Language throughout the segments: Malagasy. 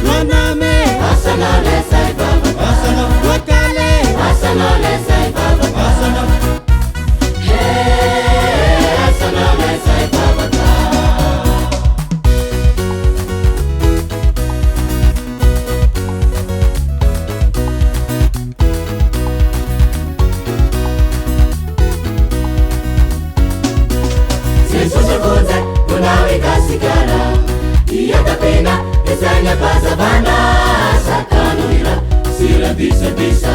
Waname Asana lesai baba Asana Wakale Asana lesai baba Asana Hey Asana lesai baba Sesusekunze kunawika sigara Iyatapena Esanya pasabana Sakanuira Sila bisa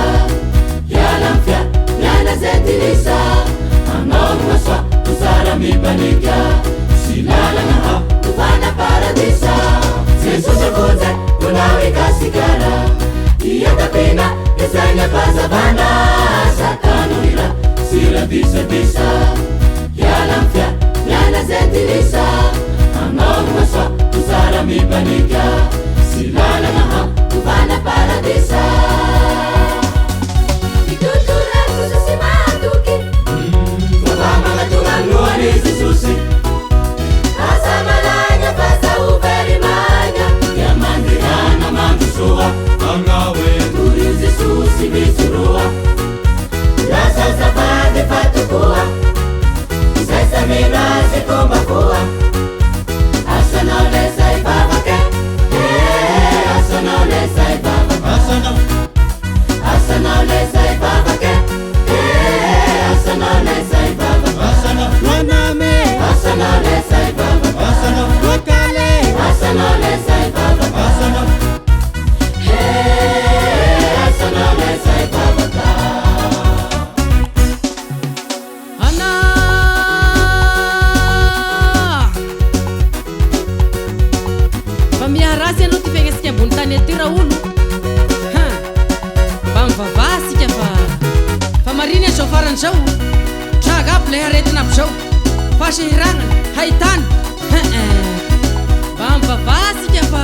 Yalamfya Yana zentilisa Anongwaswa Kusara mipanika Silala ngaha Kufana paradisa Sesusekunze kunawika sigara Iyatapena Esanya pasabana Sakanuira Sila bisa Yalamfya Yana zentilisa Anongwaswa Kusara mipanika Silala ngaha Kufana paradisa Ituturan sususi matuki Mabama ngatungan nuanizi susi Asa malanya pasa uveri manya Yamandirana mantusua Angawe Turizi susi bisurua Rasa safade fatukua Sesa minazi kumbakua Asana lesai baba ke Asana lesai baba Asana Asana lesai baba ke Asana lesai baba Asana Waname Asana lesai baba Asana Wakale Asana lesai baba Asana Asana lesai baba Ana Famiarasy aloha ty fiaignatsika ambony tany aty raha olo mba mivavahsika fa mariny zao farany zao traga aby lay aretina aby zao fasehiragnana haitany mba mivavahsika fa